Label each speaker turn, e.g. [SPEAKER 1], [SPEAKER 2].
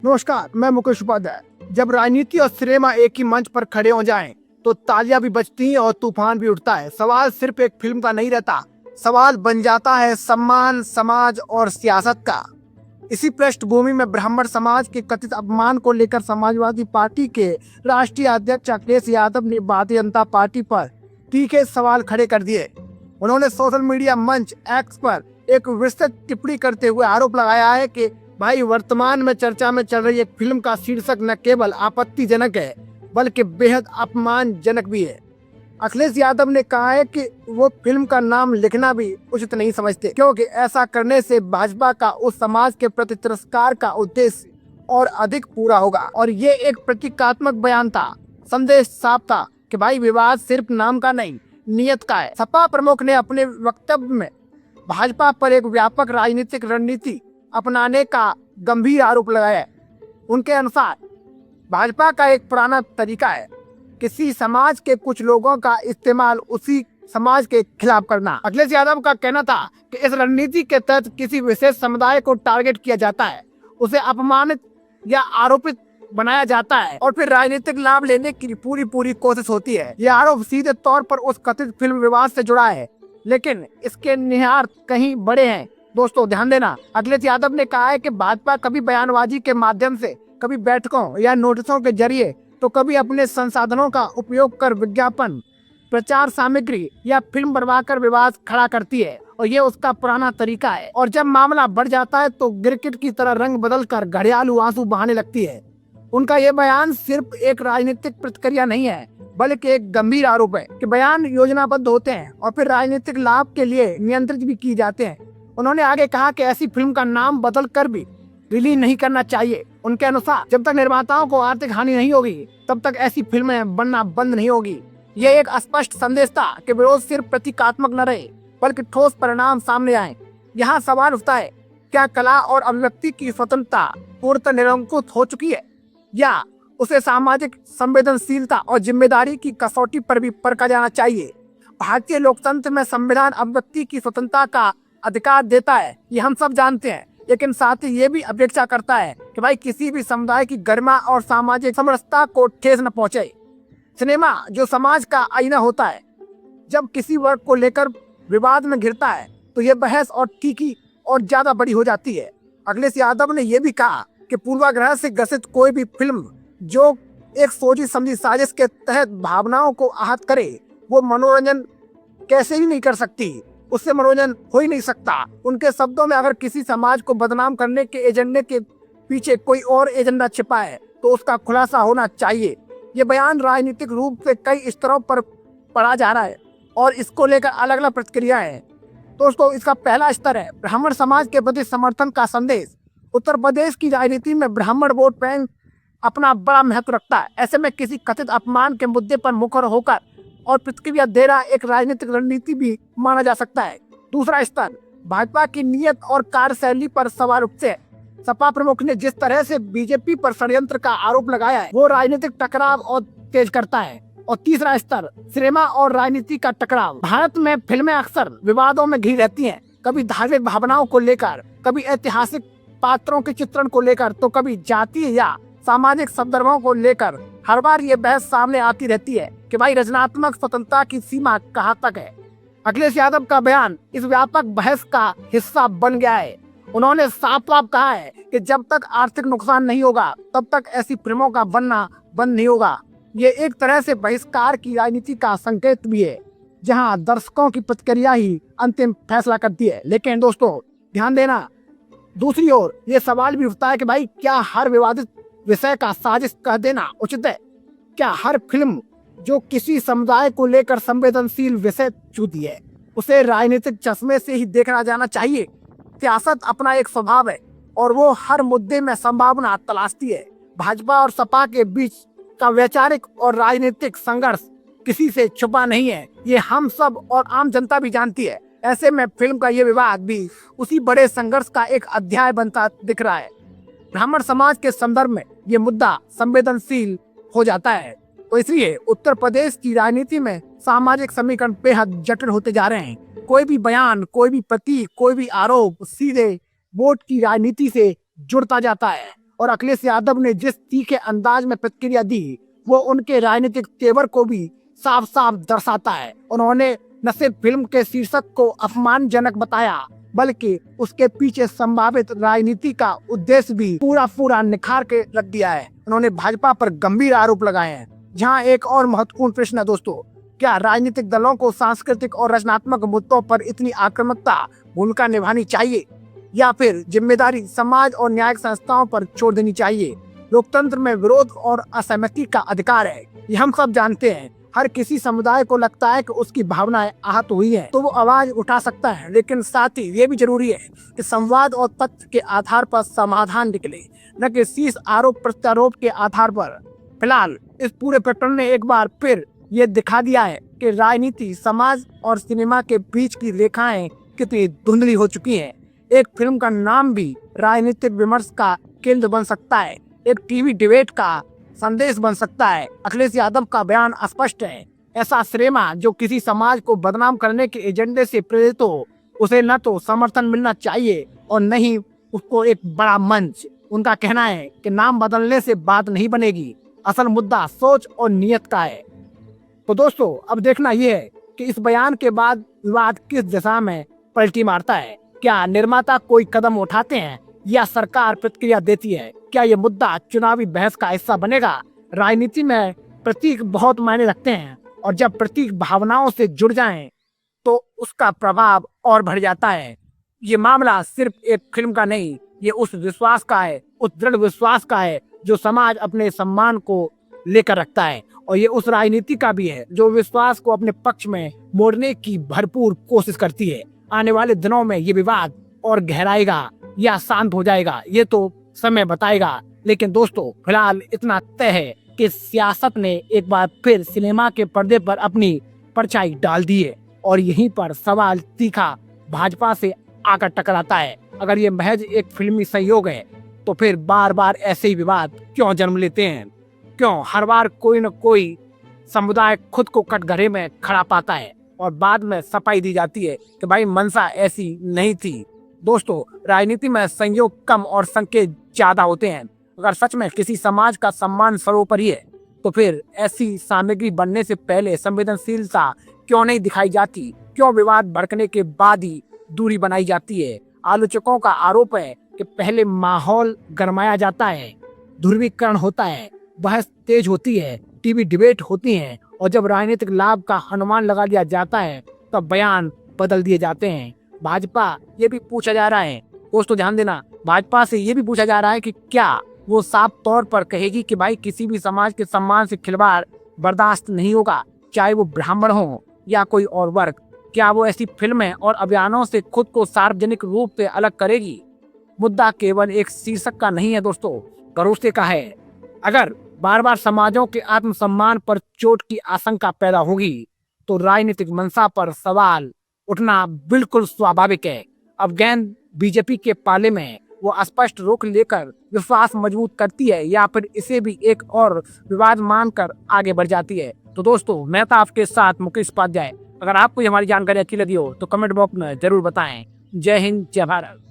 [SPEAKER 1] नमस्कार, मैं मुकेश उपाध्याय। जब राजनीति और सिनेमा एक ही मंच पर खड़े हो जाएं, तो तालियां भी बजती हैं और तूफान भी उठता है। सवाल सिर्फ एक फिल्म का नहीं रहता, सवाल बन जाता है सम्मान, समाज और सियासत का। इसी पृष्ठभूमि में ब्राह्मण समाज के कथित अपमान को लेकर समाजवादी पार्टी के राष्ट्रीय अध्यक्ष अखिलेश यादव ने भारतीय जनता पार्टी पर तीखे सवाल खड़े कर दिए। उन्होंने सोशल मीडिया मंच एक्स पर एक विस्तृत टिप्पणी करते हुए आरोप लगाया है कि भाई, वर्तमान में चर्चा में चल रही एक फिल्म का शीर्षक न केवल आपत्तिजनक है बल्कि बेहद अपमानजनक भी है। अखिलेश यादव ने कहा है कि वो फिल्म का नाम लिखना भी उचित नहीं समझते, क्योंकि ऐसा करने से भाजपा का उस समाज के प्रति तिरस्कार का उद्देश्य और अधिक पूरा होगा। और ये एक प्रतीकात्मक बयान था। संदेश साफ था कि भाई, विवाद सिर्फ नाम का नहीं, नियत का है। सपा प्रमुख ने अपने वक्तव्य में भाजपा पर एक व्यापक राजनीतिक रणनीति अपनाने का गंभीर आरोप लगाया। उनके अनुसार भाजपा का एक पुराना तरीका है किसी समाज के कुछ लोगों का इस्तेमाल उसी समाज के खिलाफ करना। अखिलेश यादव का कहना था कि इस रणनीति के तहत किसी विशेष समुदाय को टारगेट किया जाता है, उसे अपमानित या आरोपित बनाया जाता है और फिर राजनीतिक लाभ लेने की पूरी कोशिश होती है। यह आरोप सीधे तौर पर उस कथित फिल्म विवाद से जुड़ा है, लेकिन इसके निहितार्थ कहीं बड़े हैं। दोस्तों, ध्यान देना, अखिलेश यादव ने कहा है कि भाजपा कभी बयानबाजी के माध्यम से, कभी बैठकों या नोटिसों के जरिए, तो कभी अपने संसाधनों का उपयोग कर विज्ञापन, प्रचार सामग्री या फिल्म बनवाकर विवाद खड़ा करती है और ये उसका पुराना तरीका है। और जब मामला बढ़ जाता है तो गिरगिट की तरह रंग बदलकर घड़ियालू आंसू बहाने लगती है। उनका ये बयान सिर्फ एक राजनीतिक प्रतिक्रिया नहीं है, बल्कि एक गंभीर आरोप है कि बयान योजनाबद्ध होते हैं और फिर राजनीतिक लाभ के लिए नियंत्रित भी किए जाते हैं। उन्होंने आगे कहा कि ऐसी फिल्म का नाम बदल कर भी रिलीज नहीं करना चाहिए। उनके अनुसार जब तक निर्माताओं को आर्थिक हानि नहीं होगी, तब तक ऐसी फिल्में बनना बंद नहीं होगी। ये एक स्पष्ट संदेश था कि विरोध सिर्फ प्रतीकात्मक न रहे, बल्कि ठोस परिणाम सामने आए। यहाँ सवाल उठता है, क्या कला और अभिव्यक्ति की स्वतंत्रता पूर्णतः निरंकुश हो चुकी है, या उसे सामाजिक संवेदनशीलता और जिम्मेदारी की कसौटी पर भी परखा जाना चाहिए? भारतीय लोकतंत्र में संविधान अभिव्यक्ति की स्वतंत्रता का अधिकार देता है, ये हम सब जानते हैं, लेकिन साथ ही ये भी अपेक्षा करता है कि भाई, किसी भी समुदाय की गरिमा और सामाजिक समरसता को ठेस न पहुंचे। सिनेमा जो समाज का आईना होता है, जब किसी वर्ग को लेकर विवाद में घिरता है तो ये बहस और तीखी और ज्यादा बड़ी हो जाती है। अखिलेश यादव ने यह भी कहा कि पूर्वाग्रह से ग्रसित कोई भी फिल्म जो एक सोची समझी साजिश के तहत भावनाओं को आहत करे, वो मनोरंजन कैसे ही नहीं कर सकती, उससे मनोरंजन हो ही नहीं सकता। उनके शब्दों में, अगर किसी समाज को बदनाम करने के एजेंडे के पीछे कोई और एजेंडा छिपा है तो उसका खुलासा होना चाहिए। ये बयान राजनीतिक रूप से कई स्तरों पर पढ़ा जा रहा है और इसको लेकर अलग अलग प्रतिक्रिया है। दोस्तों, इसका पहला स्तर है ब्राह्मण समाज के प्रति समर्थन का संदेश। उत्तर प्रदेश की राजनीति में ब्राह्मण वोट बैंक अपना बड़ा महत्व रखता है। ऐसे में किसी कथित अपमान के मुद्दे पर मुखर होकर और प्रतिक्रिया देना एक राजनीतिक रणनीति भी माना जा सकता है। दूसरा स्तर भाजपा की नीयत और कार्यशैली पर सवाल उठते हैं। सपा प्रमुख ने जिस तरह से बीजेपी पर षड्यंत्र का आरोप लगाया है, वो राजनीतिक टकराव और तेज करता है। और तीसरा स्तर सिनेमा और राजनीति का टकराव। भारत में फिल्में अक्सर विवादों में घिरी रहती हैं, कभी धार्मिक भावनाओं को लेकर, कभी ऐतिहासिक पात्रों के चित्रण को लेकर, तो कभी जातीय या सामाजिक संदर्भों को लेकर। हर बार ये बहस सामने आती रहती है कि भाई, रचनात्मक स्वतंत्रता की सीमा कहाँ तक है। अखिलेश यादव का बयान इस व्यापक बहस का हिस्सा बन गया है। उन्होंने साफ कहा है कि जब तक आर्थिक नुकसान नहीं होगा, तब तक ऐसी फिल्मों का बनना बंद नहीं होगा। ये एक तरह से बहिष्कार की राजनीति का संकेत भी है, जहां दर्शकों की प्रतिक्रिया ही अंतिम फैसला करती है। लेकिन दोस्तों, ध्यान देना, दूसरी ओर ये सवाल भी उठता है कि भाई, क्या हर विवादित विषय का साजिश कह देना उचित है? क्या हर फिल्म जो किसी समुदाय को लेकर संवेदनशील विषय छूती है, उसे राजनीतिक चश्मे से ही देखा जाना चाहिए? सियासत अपना एक स्वभाव है और वो हर मुद्दे में संभावना तलाशती है। भाजपा और सपा के बीच का वैचारिक और राजनीतिक संघर्ष किसी से छुपा नहीं है, ये हम सब और आम जनता भी जानती है। ऐसे में फिल्म का ये विवाद भी उसी बड़े संघर्ष का एक अध्याय बनता दिख रहा है। ब्राह्मण समाज के संदर्भ में ये मुद्दा संवेदनशील हो जाता है, तो इसलिए उत्तर प्रदेश की राजनीति में सामाजिक समीकरण बेहद जटिल होते जा रहे हैं। कोई भी बयान, कोई भी प्रतीक, कोई भी आरोप सीधे वोट की राजनीति से जुड़ता जाता है और अखिलेश यादव ने जिस तीखे अंदाज में प्रतिक्रिया दी वो उनके राजनीतिक तेवर को भी साफ साफ दर्शाता है। उन्होंने न सिर्फ फिल्म के शीर्षक को अपमानजनक बताया बल्कि उसके पीछे संभावित राजनीति का उद्देश्य भी पूरा पूरा निखार के रख दिया है। उन्होंने भाजपा पर गंभीर आरोप लगाए हैं। जहां एक और महत्वपूर्ण प्रश्न है दोस्तों, क्या राजनीतिक दलों को सांस्कृतिक और रचनात्मक मुद्दों पर इतनी आक्रामकता भूमिका निभानी चाहिए या फिर जिम्मेदारी समाज और न्यायिक संस्थाओं पर छोड़ देनी चाहिए? लोकतंत्र में विरोध और असहमति का अधिकार है, ये हम सब जानते हैं। हर किसी समुदाय को लगता है कि उसकी भावनाएं आहत हुई है तो वो आवाज उठा सकता है, लेकिन साथ ही ये भी जरूरी है कि संवाद और तथ्य के आधार पर समाधान निकले, न कि शीर्ष आरोप प्रत्यारोप के आधार पर। फिलहाल इस पूरे प्रकरण ने एक बार फिर ये दिखा दिया है कि राजनीति, समाज और सिनेमा के बीच की रेखाएं कितनी धुंधली हो चुकी हैं। एक फिल्म का नाम भी राजनीतिक विमर्श का केंद्र बन सकता है, एक टीवी डिबेट का संदेश बन सकता है। अखिलेश यादव का बयान स्पष्ट है, ऐसा सिनेमा जो किसी समाज को बदनाम करने के एजेंडे से प्रेरित हो उसे न तो समर्थन मिलना चाहिए और न ही उसको एक बड़ा मंच। उनका कहना है कि नाम बदलने से बात नहीं बनेगी, असल मुद्दा सोच और नियत का है। तो दोस्तों अब देखना यह है कि इस बयान के बाद विवाद किस दिशा में पलटी मारता है। क्या निर्माता कोई कदम उठाते हैं या सरकार प्रतिक्रिया देती है? क्या ये मुद्दा चुनावी बहस का हिस्सा बनेगा? राजनीति में प्रतीक बहुत मायने रखते हैं और जब प्रतीक भावनाओं से जुड़ जाएं तो उसका प्रभाव और बढ़ जाता है। ये मामला सिर्फ एक फिल्म का नहीं, ये उस विश्वास का है, उस दृढ़ विश्वास का है जो समाज अपने सम्मान को लेकर रखता है, और ये उस राजनीति का भी है जो विश्वास को अपने पक्ष में मोड़ने की भरपूर कोशिश करती है। आने वाले दिनों में ये विवाद और गहराएगा या शांत हो जाएगा, ये तो समय बताएगा। लेकिन दोस्तों फिलहाल इतना तय है कि सियासत ने एक बार फिर सिनेमा के पर्दे पर अपनी परछाई डाल दी है और यहीं पर सवाल तीखा भाजपा से आकर टकराता है। अगर ये महज एक फिल्मी संयोग है तो फिर बार बार ऐसे ही विवाद क्यों जन्म लेते हैं? क्यों हर बार कोई न कोई समुदाय खुद को कटघरे में खड़ा पाता है और बाद में सफाई दी जाती है कि भाई मंशा ऐसी नहीं थी? दोस्तों राजनीति में संयोग कम और संकेत ज्यादा होते हैं। अगर सच में किसी समाज का सम्मान सर्वोपरि है तो फिर ऐसी सामग्री बनने से पहले संवेदनशीलता क्यों नहीं दिखाई जाती? क्यों विवाद भड़कने के बाद ही दूरी बनाई जाती है? आलोचकों का आरोप है कि पहले माहौल गरमाया जाता है, ध्रुवीकरण होता है, बहस तेज होती है, टीवी डिबेट होती है और जब राजनीतिक लाभ का अनुमान लगा दिया जाता है तब बयान बदल दिए जाते हैं। भाजपा ये भी पूछा जा रहा है, दोस्तों ध्यान देना, भाजपा से ये भी पूछा जा रहा है कि क्या वो साफ तौर पर कहेगी कि भाई किसी भी समाज के सम्मान से खिलवाड़ बर्दाश्त नहीं होगा, चाहे वो ब्राह्मण हो या कोई और वर्ग? क्या वो ऐसी फिल्में और अभियानों से खुद को सार्वजनिक रूप से अलग करेगी? मुद्दा केवल एक शीर्षक का नहीं है दोस्तों, भरोसे का है। अगर बार बार समाजों के आत्मसम्मान पर चोट की आशंका पैदा होगी तो राजनीतिक मंशा पर सवाल उठना बिल्कुल स्वाभाविक है। अब गेंद बीजेपी के पाले में है, वो स्पष्ट रुख लेकर विश्वास मजबूत करती है या फिर इसे भी एक और विवाद मानकर आगे बढ़ जाती है। तो दोस्तों मैं था आपके साथ मुकेश उपाध्याय। अगर आपको हमारी जानकारी अच्छी लगी हो तो कमेंट बॉक्स में जरूर बताएं। जय हिंद, जय भारत।